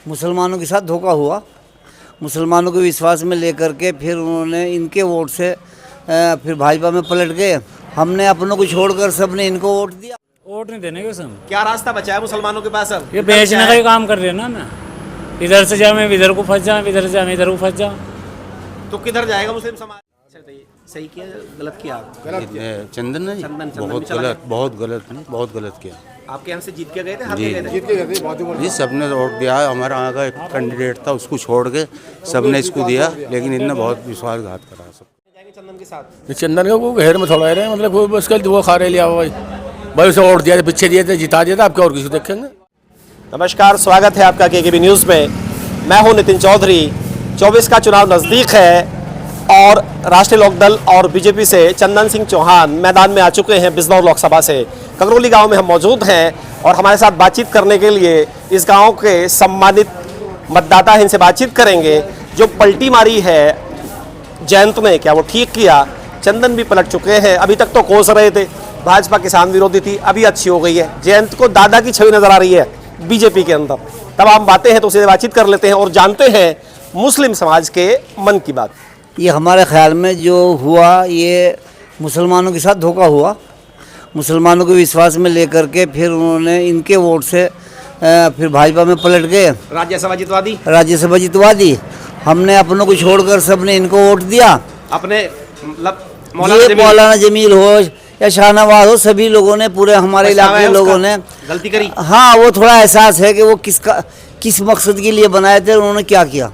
मुसलमानों के साथ धोखा हुआ। मुसलमानों को विश्वास में लेकर के फिर उन्होंने इनके वोट से फिर भाजपा में पलट गए। हमने अपनों को छोड़कर सबने इनको वोट दिया। वोट नहीं देने के सब क्या रास्ता बचा है मुसलमानों के पास अब? ये बेचने का ही काम कर रहे हैं ना। इधर से जाए मैं इधर को फंस जाऊँ, इधर से जाए मैं इधर को फंस जाऊँ। तो किधर जाएगा मुस्लिम समाज? सही किया गलत किया? चंदन ने चंदन बहुत गलत किया। आपके यहाँ से जीत के गए थे, हार के गए थे? जी सबने वोट दिया। हमारा यहाँ का एक कैंडिडेट था, उसको छोड़ के सबने इसको दिया, लेकिन इनने बहुत विश्वासघात करा सब। चंदन के साथ चंदन का वो घेर में थोड़ा रहे, मतलब उसका वो खा रहे लिया भाई उसे वोट दिया, पीछे दिए थे, जिता दिया था। आप क्या और किसी देखेंगे? नमस्कार, स्वागत है आपका केकेबी न्यूज़ में। मैं हूं नितिन चौधरी। 24 का चुनाव नज़दीक है और राष्ट्रीय लोकदल और बीजेपी से चंदन सिंह चौहान मैदान में आ चुके हैं। बिजनौर लोकसभा से ककरौली गांव में हम मौजूद हैं और हमारे साथ बातचीत करने के लिए इस गांव के सम्मानित मतदाता हैं, इनसे बातचीत करेंगे। जो पलटी मारी है जयंत ने, क्या वो ठीक किया? चंदन भी पलट चुके हैं। अभी तक तो कोस रहे थे, भाजपा किसान विरोधी थी, अभी अच्छी हो गई है। जयंत को दादा की छवि नजर आ रही है बीजेपी के अंदर। तमाम बातें हैं तो उससे बातचीत कर लेते हैं और जानते हैं मुस्लिम समाज के मन की बात। ये हमारे ख्याल में जो हुआ ये मुसलमानों के साथ धोखा हुआ। मुसलमानों को विश्वास में लेकर के फिर उन्होंने इनके वोट से फिर भाजपा में पलट गए। राज्यसभा जितवा दी। हमने अपनों को छोड़कर सबने इनको वोट दिया। अपने मौलाना जमील हो या शाहनवाज हो, सभी लोगों ने, पूरे हमारे इलाके के लोगों ने गलती करी। हाँ, वो थोड़ा एहसास है कि वो किस मकसद के लिए बनाए थे, उन्होंने क्या किया।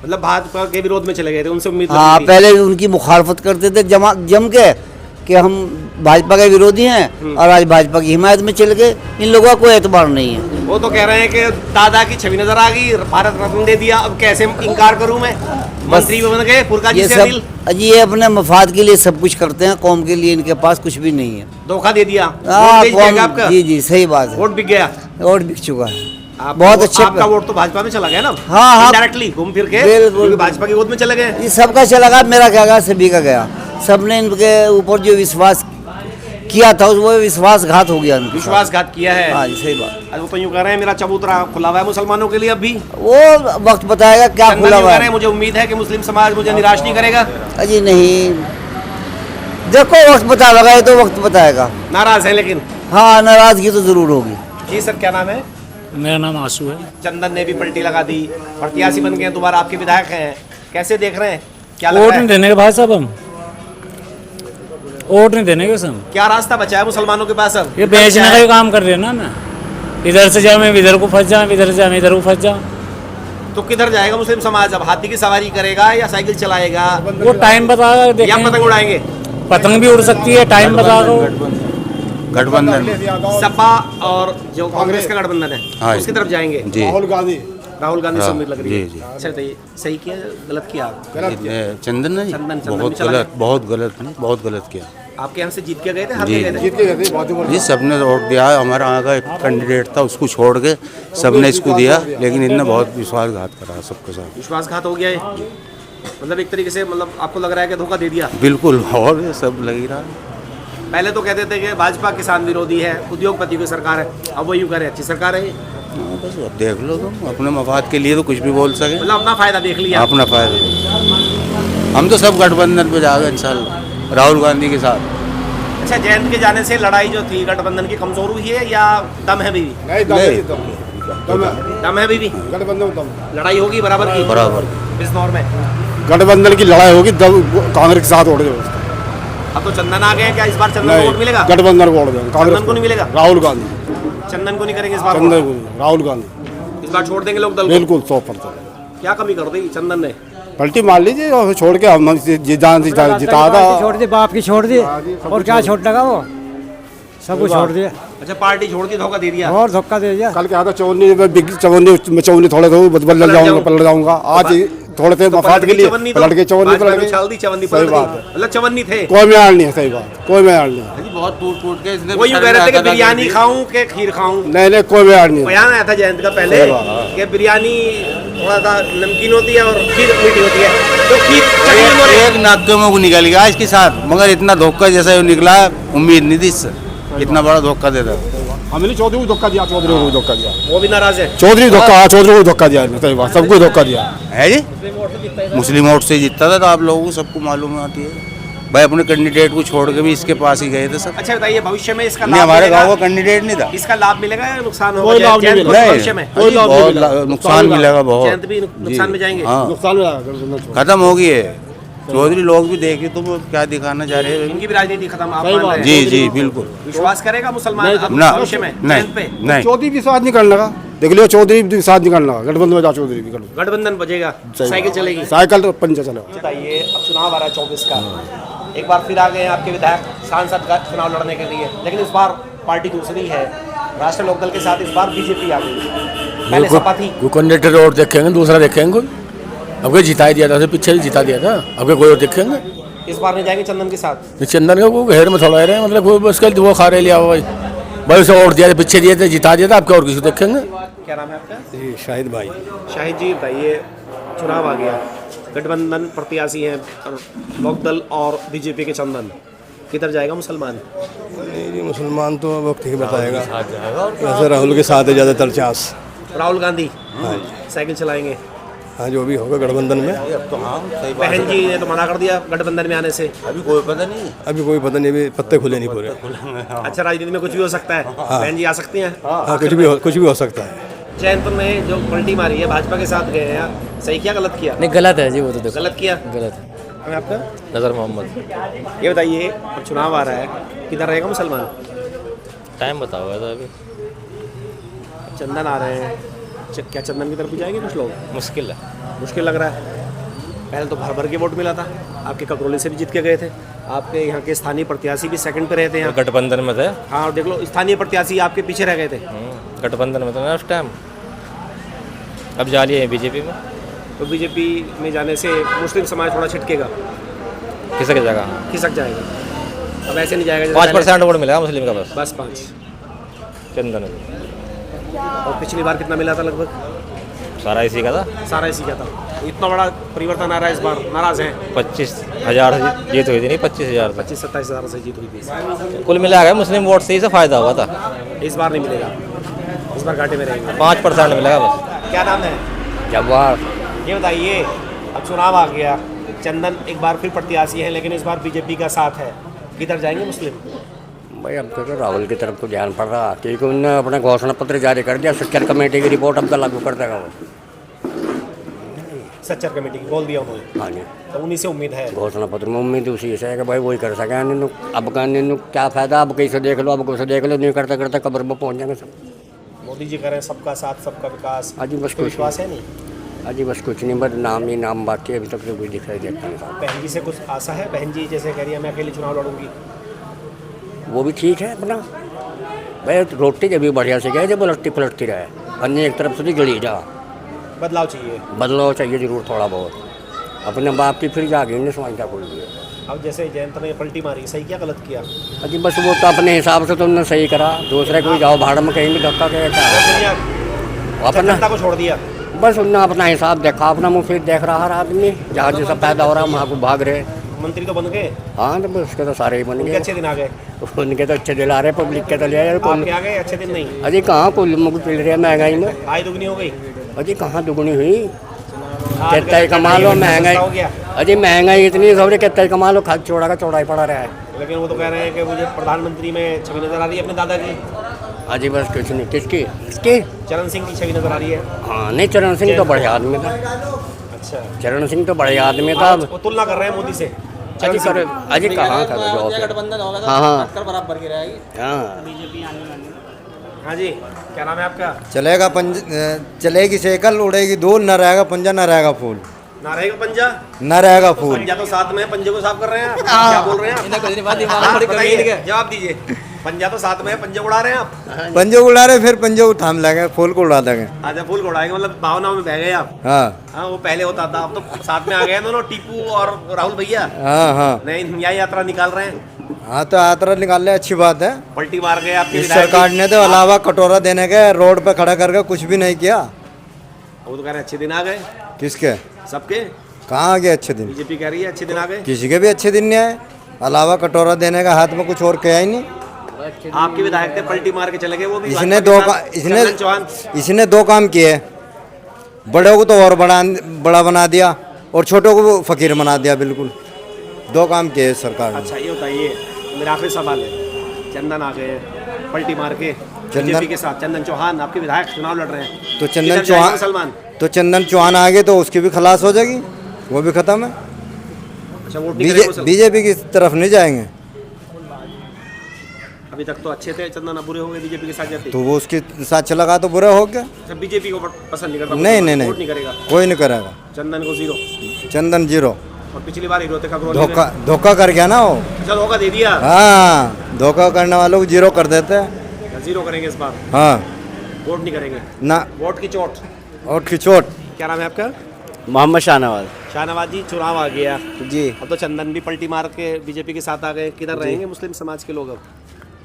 मतलब भाजपा के विरोध में चले गए थे, उनसे उम्मीद हाँ, पहले उनकी मुखालफत करते थे जम के कि हम भाजपा के विरोधी हैं और आज भाजपा की हिमायत में चले गए। इन लोगों का कोई एतबार नहीं है। वो तो कह रहे हैं कि दादा की छवि नजर आ गई, भारत रत्न दे दिया, अब कैसे इनकार करूं मैं? मंत्री बन गए, फुरका जी से दिल। ये अपने मफाद के लिए सब कुछ करते हैं, कौम के लिए इनके पास कुछ भी नहीं है। धोखा दे दिया। आपका जी सही बात है। वोट बिक गया, वोट बिक चुका है। बहुत अच्छे। आपका वोट तो भाजपा में चला गया ना? हाँ, डायरेक्टली घूम फिर के भाजपा की वोट में चले गए। ये सबका चला गया, मेरा क्या गया, सभी का गया। सबने इनके ऊपर जो विश्वास किया था वो विश्वासघात हो गया। विश्वासघात किया है। हाँ जी, सही बात। वो तो यूँ कह रहे हैं मेरा चबूतरा खुला हुआ है मुसलमानों के लिए। अभी वो वक्त बताएगा क्या खुला हुआ है। मुझे उम्मीद है कि मुस्लिम समाज मुझे निराश नहीं करेगा। अजी नहीं, देखो वक्त बता लगा है तो वक्त बताएगा। नाराज है लेकिन? हाँ, नाराजगी तो जरूर होगी। जी सर, क्या नाम है? मेरा नाम आंसू है। चंदन ने भी पलटी लगा दी, प्रत्याशी बन गए, दोबारा आपके विधायक हैं, कैसे देख रहे हैं? क्या वोट नहीं देने के भाई साहब, हम वोट नहीं देने के सब क्या रास्ता बचा है मुसलमानों के पास अब? ये बेचने का ही काम कर रहे हैं ना। इधर से जाए मैं इधर को फंस जाऊँ, इधर से जाए मैं इधर को फंस जाऊँ। तो किधर जाएगा मुस्लिम समाज अब? हाथी की सवारी करेगा या साइकिल चलाएगा? वो टाइम बताएगा। या पतंग उड़ाएंगे? पतंग भी उड़ सकती है, टाइम बताएगा। गठबंधन सपा और जो कांग्रेस का गठबंधन है, उसकी तरफ जाएंगे। राहुल गांधी से उम्मीद लग रही है। अच्छा, तो सही किया गलत किया? चंदन ने बहुत गलत किया। आपके यहाँ से जीत के गए थे, हार के गए थे? जी सबने वोट दिया। हमारा यहाँ का एक कैंडिडेट था, उसको छोड़ के सबने इसको दिया, लेकिन इनने बहुत विश्वासघात करा सबके साथ। विश्वासघात हो गया है, मतलब एक तरीके से, मतलब आपको लग रहा है कि धोखा दे दिया? बिल्कुल, और ये सब लग ही रहा है। पहले तो कहते थे कि भाजपा किसान विरोधी है, उद्योगपति की सरकार है, अब वो यूँ करे अच्छी सरकार है। बस अब देख लो तुम, अपने मफाद के लिए तो कुछ भी बोल सके। मतलब अपना फायदा देख लिया। अपना फायदा। हम तो सब गठबंधन पे जाएंगे इंशाल्लाह, राहुल गांधी के साथ। अच्छा, जयंत के जाने से लड़ाई जो थी गठबंधन की कमजोर हुई है या दम है? बीवी दम है, बीवी लड़ाई होगी बराबर की? बराबर। बिजनौर में गठबंधन की लड़ाई होगी, कांग्रेस के साथ वोट दो। अब तो चंदन आ गए, क्या इस बार चंदन को वोट मिलेगा? गठबंधन को वोट देंगे, चंदन को नहीं मिलेगा। राहुल गांधी चंदन को नहीं करेंगे इस बार? चंदन को, राहुल गांधी इस बार छोड़ देंगे लोग दल को? बिल्कुल 100%। क्या कमी कर दी चंदन ने? पलटी मार लीजिए और छोड़ के हम जिता था। छोड़ दी, बाप की छोड़ दी, और क्या छोड़ लगा वो, सब कुछ छोड़ दिया। अच्छा, पार्टी छोड़ दी, धोखा दे दिया। और धोखा दे दिया। कल क्या था, चवन्नी थोड़े थे पलट जाऊंगा। आज थोड़े थे मफाद के लिए पलट के चवन्नी सही बात है। मतलब चवन्नी थे, कोई म्यार नहीं है। सही बात, कोई म्यार नहीं है। बहुत टूट के इसने वो यूँ कह रहे थे कि बिरयानी खाऊं कि खीर खाऊं। नहीं, कोई म्यार नहीं है। बयान आया था जयंत का पहले कि बिरयानी थोड़ा सा नमकीन होती है और खीर मीठी होती है, तो खीर एक नाके में वो निकल गया इसके साथ, मगर इतना धोखा जैसा निकला, उम्मीद नहीं थी इससे, इतना बड़ा धोखा देता। हमने चौधरी को धोखा दिया, चौधरी को धोखा दिया, वो भी नाराज है। चौधरी धोखा, हाँ, चौधरी को धोखा दिया, सही बात, सबको धोखा दिया है जी। मुस्लिम वोट से जीतता था, तो आप लोगों को सबको मालूम आती है भाई। अपने कैंडिडेट को छोड़ के भी इसके पास ही गए थे सब। अच्छा बताइए, भविष्य में इसका नहीं, लाभ हमारे मिलेगा? गाँव का कैंडिडेट नहीं था। इसका लाभ मिलेगा या नुकसान होगा? कोई लाभ नहीं जयंत मिलेगा। भविष्य में कोई लाभ नहीं बहुत मिलेगा। नुकसान मिलेगा बहुत। जयंत भी नुकसान में जाएंगे। हाँ, नुकसान में आया गठबंधन छोड़। खत्म हो गई है। चौधरी लोग भी देखिए तुम क्या दिखाना चाह रहे हो। इनकी भी राजनीति खत्म, आप सही मान बात। रहे हैं? जी जी बिल्कुल। विश्वास करेगा मुसलमान अब ना, भविष्य में नहीं जयंत पे? नहीं। चौधरी भी साथ नहीं करने लगा, देख लियो, चौधरी भी साथ नहीं करने लगा, गठबंधन में जा, चौधरी भी कर गठबंधन बजेगा, साइकिल चलेगी। साइकिल तो पंजा चलेगा। बताइए, अब चुनाव आ रहा है 24 का, एक बार फिर आ गए हैं आपके विधायक सांसद का चुनाव लड़ने के लिए, लेकिन इस बार पार्टी दूसरी है। राष्ट्रीय लोकदल के साथ इस बार बीजेपी आ गई। पहले सपा थी। कोई कैंडिडेट और देखेंगे, दूसरा देखेंगे कोई। अब कोई जिता ही दिया था, पीछे ही जिता दिया था, अब कोई और देखेंगे। इस बार नहीं जाएंगे चंदन के साथ? चंदन का वो घेर में थोड़ा रहे, मतलब कोई बस कल वो खा रहे लिया भाई भाई, उसे और दिया था, पीछे दिए थे, जिता दिया था, आपके और किसी देखेंगे। क्या नाम है आपका? जी शाहिद भाई। शाहिद जी बताइए, चुनाव आ गया, गठबंधन प्रत्याशी हैं लोकदल और बीजेपी के चंदन, किधर जाएगा मुसलमान? नहीं जी, मुसलमान तो वक्त ही बताएगा। वैसे राहुल के साथ है ज़्यादातर चांस। राहुल गांधी हाँ जी, साइकिल चलाएंगे। हाँ जो भी होगा गठबंधन में। अब तो हाँ सही बात बहन जी ने तो मना कर दिया गठबंधन में आने से। अभी कोई पता नहीं। अभी कोई पता नहीं, अभी पत्ते खुले नहीं पूरे। अच्छा, राजनीति में कुछ भी हो सकता है, बहन जी आ सकती हैं। हाँ कुछ भी हो सकता है। जयंत में जो पलटी मारी है, भाजपा के साथ गए हैं, सही किया गलत किया? नहीं गलत है जी, वो तो देखो गलत किया। गलत है। हमें आपका नज़र मोहम्मद। ये बताइए, अब चुनाव आ रहा है, किधर रहेगा मुसलमान? टाइम बताओ तो अभी चंदन आ रहे हैं, क्या चंदन की तरफ भी जाएंगे कुछ लोग? मुश्किल है। मुश्किल लग रहा है। पहले तो भर भर के वोट मिला था, आपके ककरोली से भी जीत के गए थे, आपके यहाँ के स्थानीय प्रत्याशी भी सेकंड पे रहे थे यहाँ। गठबंधन में थे। हाँ, और देख लो, स्थानीय प्रत्याशी आपके पीछे रह गए थे। गठबंधन में तो ना उस टाइम, अब जा लिए हैं बीजेपी में। तो बीजेपी में जाने से मुस्लिम समाज थोड़ा छिटकेगा, किसी की जगह खिसक जाएगा। अब ऐसे नहीं जाएगा जैसे 5% वोट मिलेगा मुस्लिम का बस बस 5। चंदन में। और पिछली बार कितना मिला था लगभग? सारा इसी का था। सारा इसी का था। इतना बड़ा परिवर्तन आ रहा है इस बार, नाराज हैं? 25,000 जीत हुई थी, नहीं 25,000 था। 25-27 हज़ार से जीत हुई थी। कुल मिला के मुस्लिम वोट से ही से फायदा हुआ था। इस बार नहीं मिलेगा, इस बार घाटे में रहेंगे। 5% मिलेगा बस। क्या नाम है? जवाब ये बताइए, अब चुनाव आ गया, चंदन एक बार फिर प्रत्याशी है, लेकिन इस बार बीजेपी का साथ है, किधर जाएंगे मुस्लिम? भाई हमको तो राहुल की तरफ को ध्यान पड़ रहा, क्योंकि उन्होंने अपना घोषणा पत्र जारी कर दिया, सच्चर कमेटी की रिपोर्ट अब तक लागू कर देगा वो। सच्चर कमेटी की बोल दिया उन्होंने, हाँ जी, तो उन्हीं से उम्मीद है। घोषणा पत्र में उम्मीद उसी से है कि भाई वही कर सके। अब कहने क्या फायदा, अब कैसे देख लो, अब कैसे देख लो, नहीं करते करते कब्र में पहुंच जाएंगे सब। मोदी जी करें सबका साथ सबका विकास, हाँ जी, बस तो विश्वास है नहीं? हाँ जी, बस कुछ नहीं, बस नाम ही नाम, बाकी अभी तक तो कुछ दिखाई देता नहीं साहब। बहन जी से कुछ आशा है? बहन जी जैसे कह रही है मैं अकेले चुनाव लड़ूंगी। वो भी ठीक है अपना, भाई रोटी जब भी बढ़िया से गए जब पलटती पलटती रहे, अन्य एक तरफ से गली जा। बदलाव चाहिए। बदलाव चाहिए जरूर थोड़ा बहुत, अपने बाप की फिर जागे नहीं समझता कोई भी। अब जैसे जयंत ने पलटी मारी, सही किया गलत किया? अजी बस वो तो अपने हिसाब से तो उन्होंने सही करा, दूसरे कोई जाओ भाड़ में कहीं भी धक्का के अपना जनता को छोड़ दिया। बस उन्होंने अपना हिसाब देखा, अपना मुफीद देख रहा हर आदमी, जहाँ जैसा पैदा हो रहा वहाँ को भाग रहे। मंत्री तो बन गए। हाँ तो उसके तो सारे ही बन उनके गए, अच्छे दिन आ गए। उनके तो अच्छे दिल आ रहे, पब्लिक के तो ले आए। आपके आ गए अच्छे दिन नहीं? अजी कहाँ कुल मुझे चल रही है महंगाई में, आय दुगनी हो गई। अजी कहाँ दुगनी हुई, हाँ, कितना ही कमा लो महंगाई, हो गया। अजी महंगाई इतनी सब कितना ही कमा लो, खाद चौड़ा का चौड़ा ही पड़ा रहा है। लेकिन वो तो कह रहे हैं कि मुझे प्रधानमंत्री में छवि नजर आ रही है अपने दादा की। अजी बस कुछ नहीं, किसकी किसकी? चरण सिंह की छवि नजर आ रही है। हाँ नहीं, चरण सिंह तो बढ़िया आदमी था, अच्छा, चरण सिंह तो बढ़िया आदमी था। वो तुलना कर रहे हैं मोदी से। अजी कर, अजी कहाँ कर जॉब, हाँ हाँ बराबर की रहेगी। हाँ। हाँ जी, क्या नाम है आपका? चलेगा चलेगी साइकिल, उड़ेगी धूल, न रहेगा पंजा, न रहेगा फूल। ना रहेगा पंजा, न रहेगा फूल। पंजा तो साथ में है, पंजे को साफ कर रहे हैं आप। क्या बोल रहे हैं आप? बताइए, जवाब दीजिए। पंजा तो साथ में है, पंजे उड़ा रहे हैं आप। पंजे उड़ा रहे, फिर पंजे को थाम लगे, फूल को उड़ा देंगे। अच्छा, फूल को उड़ाएंगे, मतलब भावनाओं में बह गए आप। हाँ हाँ, वो पहले होता था, अब तो साथ में आ गए दोनों, टीपू और राहुल भैया। हाँ हाँ नई न्याय यात्रा निकाल रहे हैं। हाँ, तो यात्रा निकाल ले, अच्छी बात है। पलटी मार गए आपकी इस सरकार ने तो अलावा कटोरा देने के रोड पे खड़ा करके कुछ भी नहीं किया। वो तो कह रहे हैं अच्छे दिन आ गए किसके? सबके। कहाँ आ गए अच्छे दिन? बीजेपी कह रही है अच्छे दिन आ गए। किसी के भी अच्छे दिन नहीं आए, अलावा कटोरा देने का हाथ में कुछ और किया ही नहीं। आपके विधायक थे, पलटी मार के चले गए, वो भी इसने भाजपा दो के का, साथ। चंदन चौहान इसने दो काम किए। बड़ों को तो और बड़ा बना दिया और छोटों को फकीर बना दिया। बिल्कुल दो काम किए सरकार ने। अच्छा ये बताइए, मेरा आखिरी सवाल है, चंदन आ गए पलटी मार के बीजेपी के साथ, चंदन चौहान आपके विधायक चुनाव लड़ रहे हैं, तो किधर चंदन जाएंगे चौहान मुसलमान? चंदन चौहान आ गए तो उसकी भी खलास हो जाएगी, वो भी खत्म है। अच्छा वोट नहीं करेंगे मुसलमान? बीजेपी की तरफ नहीं जाएंगे। अभी तक तो अच्छे थे, चंदन अब बुरे हो गए बीजेपी के साथ जाते, तो वो उसके साथ चला गया तो बुरा हो गया। अच्छा बीजेपी को पसंद नहीं करता? नहीं नहीं वोट नहीं नहीं, करेगा, कोई नहीं करेगा। चंदन को 0। चंदन 0। और पिछली बार हीरो थे खगरौली में। धोखा कर गया ना वो। अच्छा धोखा दे दिया, हाँ, धोखा करने वालों को 0 कर देते हैं। 0 करेंगे इस बार, हाँ वोट नहीं करेंगे ना, वोट की चोट। और खिचोट। क्या नाम है आपका? मोहम्मद शाहनवाज शाहनवाज जी, चुनाव आ गया जी। अब तो चंदन भी पलटी मार के बीजेपी के साथ आ गए, किधर रहेंगे मुस्लिम समाज के लोग अब?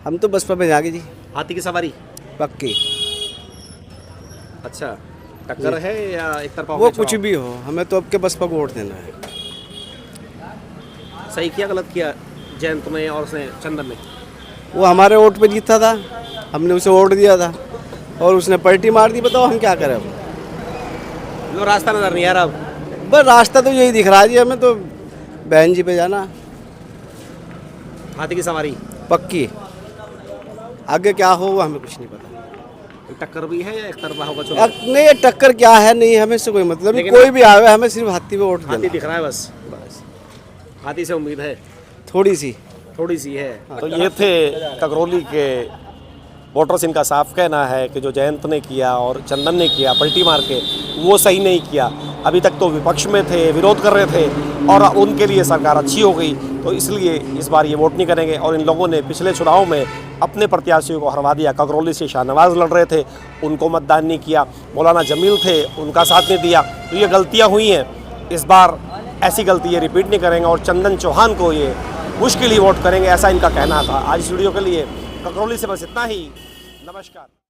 हम तो बसपा में जाएंगे जी, हाथी की सवारी पक्की। अच्छा टक्कर है या एक तरफा हो वो गया कुछ चुनाव? भी हो, हमें तो अब के बसपा को वोट देना है। सही किया गलत किया जयंत में और उसने चंदन ने? वो हमारे वोट पे जीता था, हमने उसे वोट दिया था और उसने पलटी मार दी। बताओ हम क्या करें अब? लो रास्ता नजर नहीं आ रहा अब। बस रास्ता तो यही दिख रहा है जी, हमें तो बहन जी पे जाना हाथी की सवारी पक्की। आगे क्या हो वो हमें कुछ नहीं पता। टक्कर भी है या एक तरफा होगा चुनाव? नहीं ये टक्कर क्या है, नहीं हमें से कोई मतलब नहीं, लेकिन कोई भी आवे हमें सिर्फ हाथी पे वोट हाथी देना। दिख रहा है बस, हाथी से उम्मीद है थोड़ी सी। थोड़ी सी है। तो ये थे कगरौली के वोटर्स, इनका साफ कहना है कि जो जयंत ने किया और चंदन ने किया पलटी मार के, वो सही नहीं किया। अभी तक तो विपक्ष में थे, विरोध कर रहे थे और उनके लिए सरकार अच्छी हो गई, तो इसलिए इस बार ये वोट नहीं करेंगे। और इन लोगों ने पिछले चुनाव में अपने प्रत्याशियों को हरवा दिया। कगरौली से शाहनवाज लड़ रहे थे, उनको मतदान नहीं किया। मौलाना जमील थे, उनका साथ नहीं दिया। तो ये गलतियाँ हुई हैं, इस बार ऐसी गलती ये रिपीट नहीं करेंगे और चंदन चौहान को ये मुश्किल ही वोट करेंगे, ऐसा इनका कहना था। आज इस वीडियो के लिए कगरौली से बस इतना ही। नमस्कार।